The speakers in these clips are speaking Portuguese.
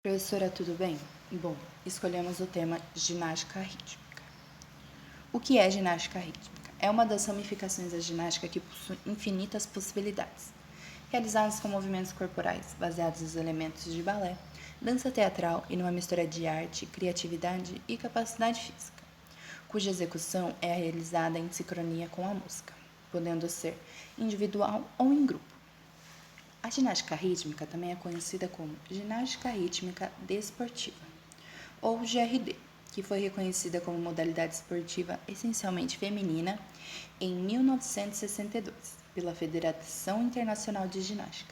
Professora, tudo bem? Bom, escolhemos o tema ginástica rítmica. O que é ginástica rítmica? É uma das ramificações da ginástica que possui infinitas possibilidades, realizadas com movimentos corporais baseados nos elementos de balé, dança teatral e numa mistura de arte, criatividade e capacidade física, cuja execução é realizada em sincronia com a música, podendo ser individual ou em grupo. A ginástica rítmica também é conhecida como ginástica rítmica desportiva, ou GRD, que foi reconhecida como modalidade esportiva essencialmente feminina em 1962 pela Federação Internacional de Ginástica.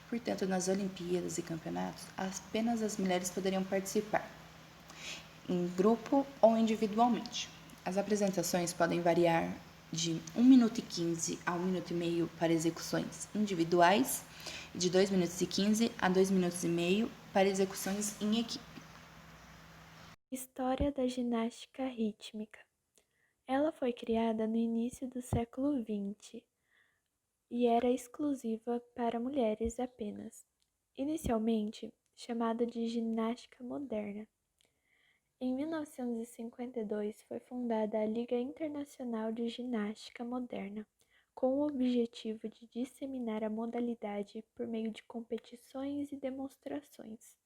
Portanto, nas Olimpíadas e campeonatos, apenas as mulheres poderiam participar, em grupo ou individualmente. As apresentações podem variar de 1 minuto e 15 a 1 minuto e meio para execuções individuais e de 2 minutos e 15 a 2 minutos e meio para execuções em equipe. História da ginástica rítmica. Ela foi criada no início do século XX e era exclusiva para mulheres apenas, inicialmente chamada de ginástica moderna. Em 1952 foi fundada a Liga Internacional de Ginástica Moderna, com o objetivo de disseminar a modalidade por meio de competições e demonstrações.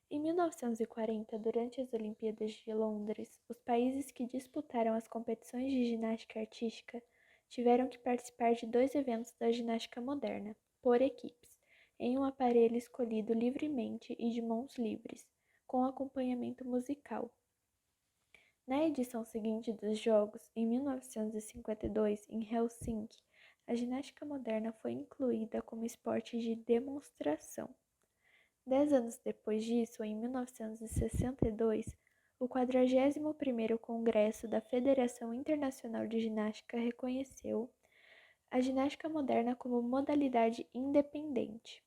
Em 1940, durante as Olimpíadas de Londres, os países que disputaram as competições de ginástica artística tiveram que participar de 2 eventos da ginástica moderna, por equipes, em um aparelho escolhido livremente e de mãos livres, com acompanhamento musical. Na edição seguinte dos Jogos, em 1952, em Helsinki, a ginástica moderna foi incluída como esporte de demonstração. 10 anos depois disso, em 1962, o 41º Congresso da Federação Internacional de Ginástica reconheceu a ginástica moderna como modalidade independente.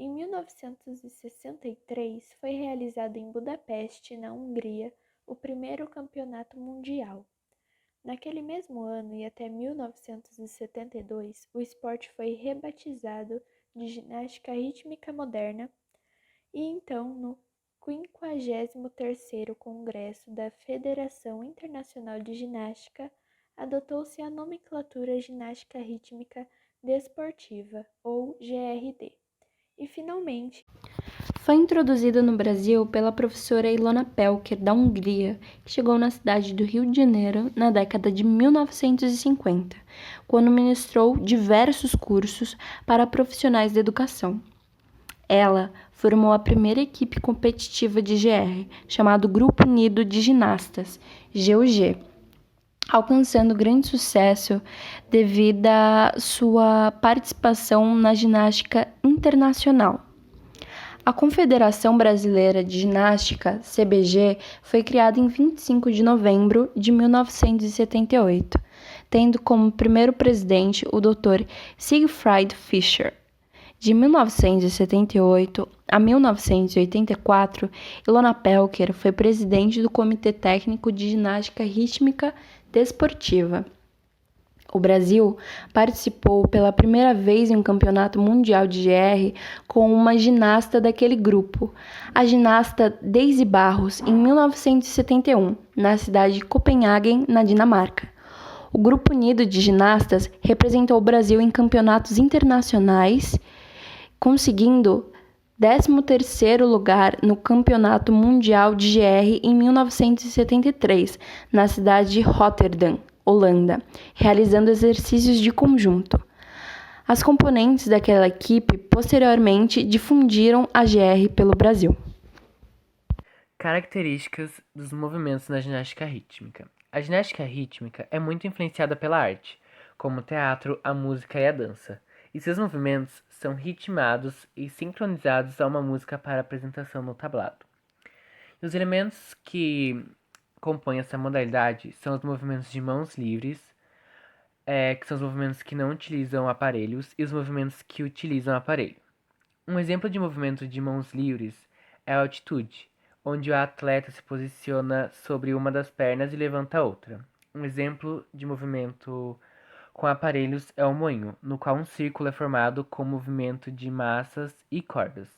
Em 1963, foi realizado em Budapeste, na Hungria, o primeiro campeonato mundial. Naquele mesmo ano e até 1972, o esporte foi rebatizado de ginástica rítmica moderna e então, no 53º Congresso da Federação Internacional de Ginástica, adotou-se a nomenclatura ginástica rítmica desportiva, ou GRD. E, finalmente, foi introduzido no Brasil pela professora Ilona Pelker, da Hungria, que chegou na cidade do Rio de Janeiro na década de 1950, quando ministrou diversos cursos para profissionais da educação. Ela formou a primeira equipe competitiva de GR, chamado Grupo Unido de Ginastas, GUG, alcançando grande sucesso devido à sua participação na ginástica internacional. A Confederação Brasileira de Ginástica, CBG, foi criada em 25 de novembro de 1978, tendo como primeiro presidente o Dr. Siegfried Fischer. De 1978 a 1984, Ilona Pelker foi presidente do Comitê Técnico de Ginástica Rítmica Desportiva. O Brasil participou pela primeira vez em um campeonato mundial de GR com uma ginasta daquele grupo, a ginasta Daisy Barros, em 1971, na cidade de Copenhagen, na Dinamarca. O Grupo Unido de Ginastas representou o Brasil em campeonatos internacionais, conseguindo 13º lugar no Campeonato Mundial de GR em 1973, na cidade de Rotterdam, Holanda, realizando exercícios de conjunto. As componentes daquela equipe posteriormente difundiram a GR pelo Brasil. Características dos movimentos na ginástica rítmica. A ginástica rítmica é muito influenciada pela arte, como o teatro, a música e a dança, e seus movimentos são ritmados e sincronizados a uma música para apresentação no tablado. E os elementos que compõem essa modalidade são os movimentos de mãos livres, que são os movimentos que não utilizam aparelhos, e os movimentos que utilizam aparelho. Um exemplo de movimento de mãos livres é a altitude, onde o atleta se posiciona sobre uma das pernas e levanta a outra. Um exemplo de movimento com aparelhos é o moinho, no qual um círculo é formado com movimento de massas e cordas.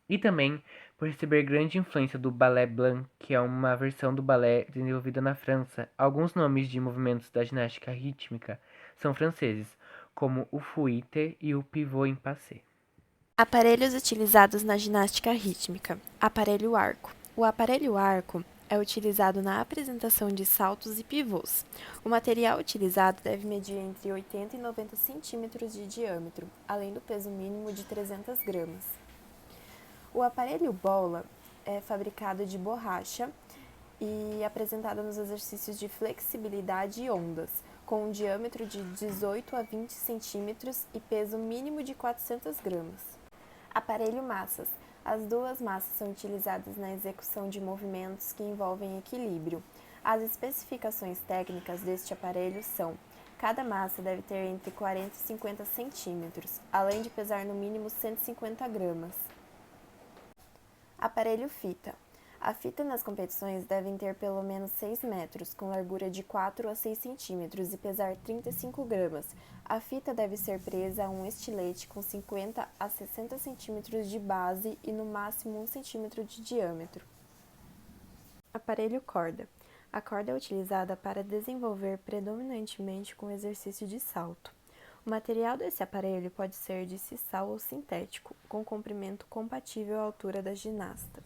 E também Por receber grande influência do Ballet Blanc, que é uma versão do balé desenvolvida na França, alguns nomes de movimentos da ginástica rítmica são franceses, como o fouette e o pivot em passé. Aparelhos utilizados na ginástica rítmica. Aparelho arco. O aparelho arco é utilizado na apresentação de saltos e pivôs. O material utilizado deve medir entre 80 e 90 centímetros de diâmetro, além do peso mínimo de 300 gramas. O aparelho bola é fabricado de borracha e apresentado nos exercícios de flexibilidade e ondas, com um diâmetro de 18 a 20 centímetros e peso mínimo de 400 gramas. Aparelho massas. As duas massas são utilizadas na execução de movimentos que envolvem equilíbrio. As especificações técnicas deste aparelho são: cada massa deve ter entre 40 e 50 centímetros, além de pesar no mínimo 150 gramas. Aparelho fita. A fita nas competições deve ter pelo menos 6 metros, com largura de 4 a 6 centímetros e pesar 35 gramas. A fita deve ser presa a um estilete com 50 a 60 centímetros de base e no máximo 1 centímetro de diâmetro. Aparelho corda. A corda é utilizada para desenvolver predominantemente com exercício de salto. O material desse aparelho pode ser de sisal ou sintético, com comprimento compatível à altura da ginasta.